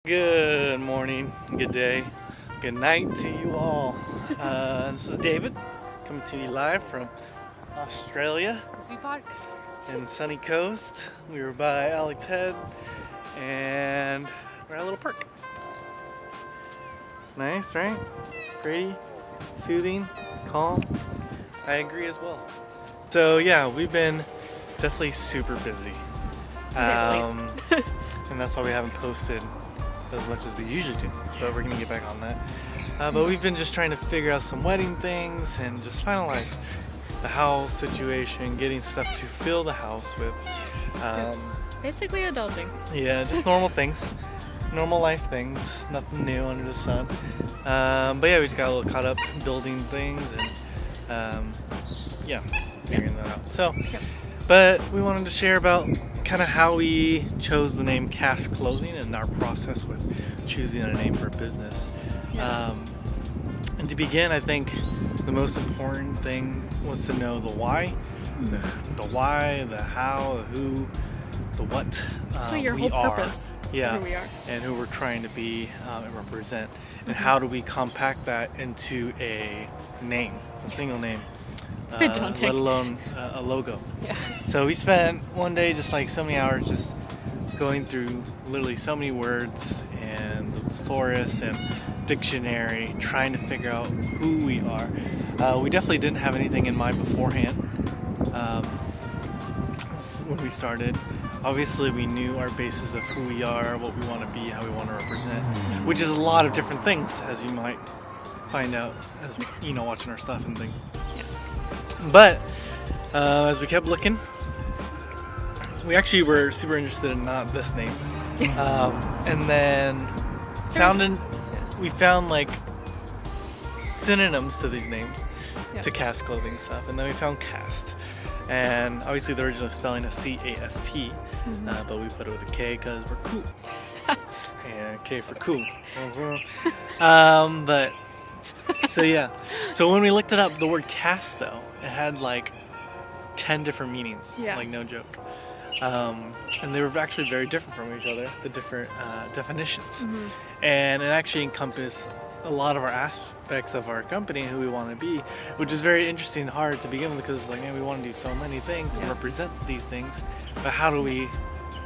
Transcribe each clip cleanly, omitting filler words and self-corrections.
Good morning, good day, good night to you all. This is David coming to you live from Australia Sea Park. in sunny coast. We were by Alex Head and we're at a little park. Nice, right? Pretty, soothing, calm. I agree as well. So yeah, we've been definitely super busy. And that's why we haven't posted as much as we usually do, but we're gonna get back on that. But we've been just trying to figure out some wedding things and just finalize the house situation, getting stuff to fill the house with. Basically adulting. Yeah, just normal things, normal life things, nothing new under the sun. But yeah, we just got a little caught up building things and figuring that out. So, but we wanted to share about kind of how we chose the name Cast Clothing and our process with choosing a name for a business. And to begin, I think the most important thing was to know the why, the why, the how, the who, the what. So your we whole are. purpose. Yeah, Who we are. and who we're trying to be and represent, and how do we compact that into a name, a single name, let alone a logo. Yeah. So we spent one day just like so many hours just going through literally so many words and the thesaurus and dictionary, trying to figure out who we are. We definitely didn't have anything in mind beforehand when we started. Obviously, we knew our basis of who we are, what we want to be, how we want to represent, which is a lot of different things, as you might find out as watching our stuff and things. But as we kept looking, we actually were super interested in not this name, and then we found like synonyms to these names to Cast Clothing stuff, and then we found Cast. And obviously the original spelling is C-A-S-T, but we put it with a K because we're cool. And K for cool. So when we looked it up, the word cast though, it had like 10 different meanings, like no joke. And they were actually very different from each other, the different definitions. And it actually encompassed a lot of our aspects of our company, who we want to be, which is very interesting and hard to begin with, because it's like, man, we want to do so many things and represent these things, but how do we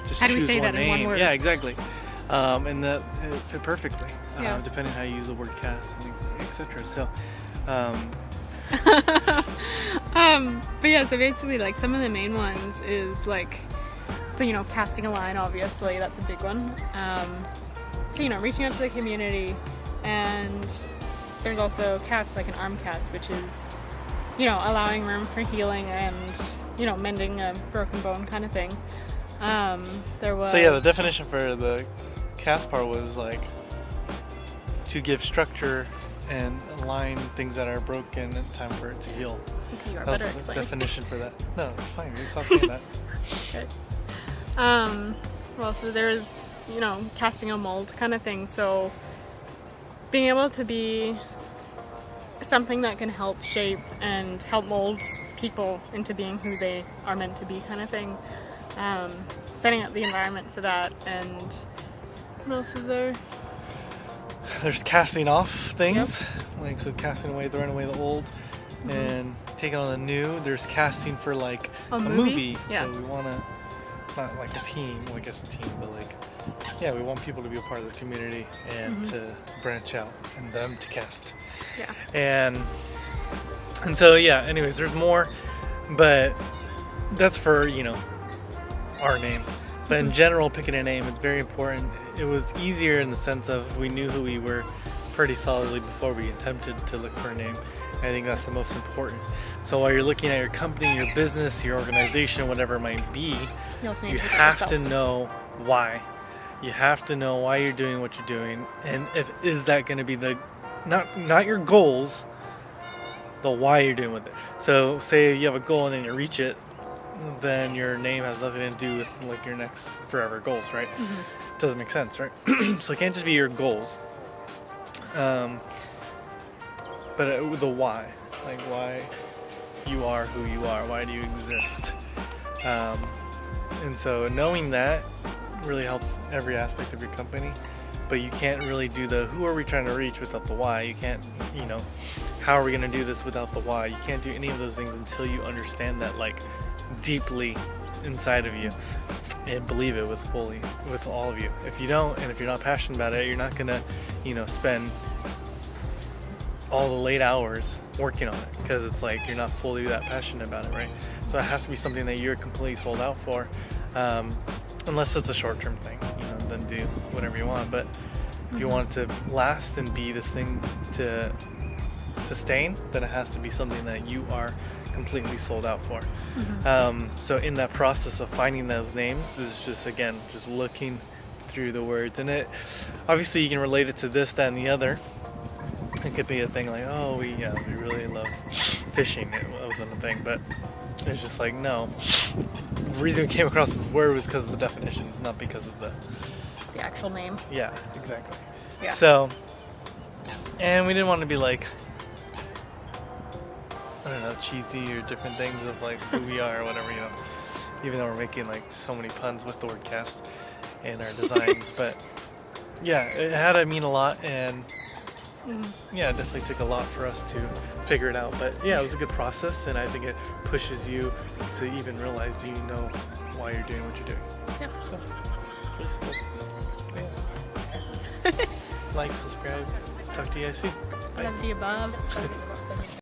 just choose one name? In one word? Yeah, exactly. And that it fit perfectly, depending on how you use the word cast, etc. So, but yeah, so basically, like some of the main ones is like, so casting a line, obviously that's a big one. So reaching out to the community. And there's also cast, like an arm cast, which is, allowing room for healing and, mending a broken bone kind of thing. The definition for the cast part was like to give structure and align things that are broken in time for it to heal. Okay, you are That's better the definition for that. No, it's fine. You stop saying that. Okay. So there's, casting a mold kind of thing. So being able to be something that can help shape and help mold people into being who they are meant to be kind of thing. Setting up the environment for that. And what else is there? There's casting off things, like so casting away, throwing away the old and taking on the new. There's casting for like a movie. So we want to, not like a team, well I guess a team, but like, we want people to be a part of the community and to branch out and them to cast. And so anyways, there's more, but that's for our name. But in general, picking a name is very important. It was easier in the sense of we knew who we were pretty solidly before we attempted to look for a name. And I think that's the most important. So while you're looking at your company, your business, your organization, whatever it might be, you have to know why. You have to know why you're doing what you're doing, and is that going to be the not your goals, the why you're doing with it. So say you have a goal and then you reach it, then your name has nothing to do with like your next forever goals, right? It doesn't make sense, right? So it can't just be your goals, but the why, like why you are who you are, why do you exist, and so knowing that really helps every aspect of your company. but you can't really do the who are we trying to reach without the why. You can't, you know, how are we going to do this without the why. You can't do any of those things until you understand that like deeply inside of you and believe it with all of you. If you don't, and if you're not passionate about it, you're not going to, you know, spend all the late hours working on it, because it's like you're not fully that passionate about it, right? So it has to be something that you're completely sold out for, unless it's a short-term thing, you know, then do whatever you want. But if you want it to last and be this thing to sustain, then it has to be something that you are completely sold out for. So in that process of finding those names is just, again, just looking through the words, and it obviously you can relate it to this, that, and the other. It could be a thing like, oh, we really love fishing. It wasn't a thing, but it's just like, no. The reason we came across this word was because of the definitions, not because of the actual name. Yeah, exactly. Yeah. So, and we didn't want to be like, I don't know, cheesy or different things of like who we are or whatever, you know. Even though we're making like so many puns with the word cast in our designs, but yeah, it had to mean a lot, and yeah, it definitely took a lot for us to figure it out. But yeah, it was a good process, and I think it pushes you to even realize, do you know why you're doing what you're doing? Yep. So, it's really cool. Yeah. Like, subscribe, talk to you guys soon. All of the above.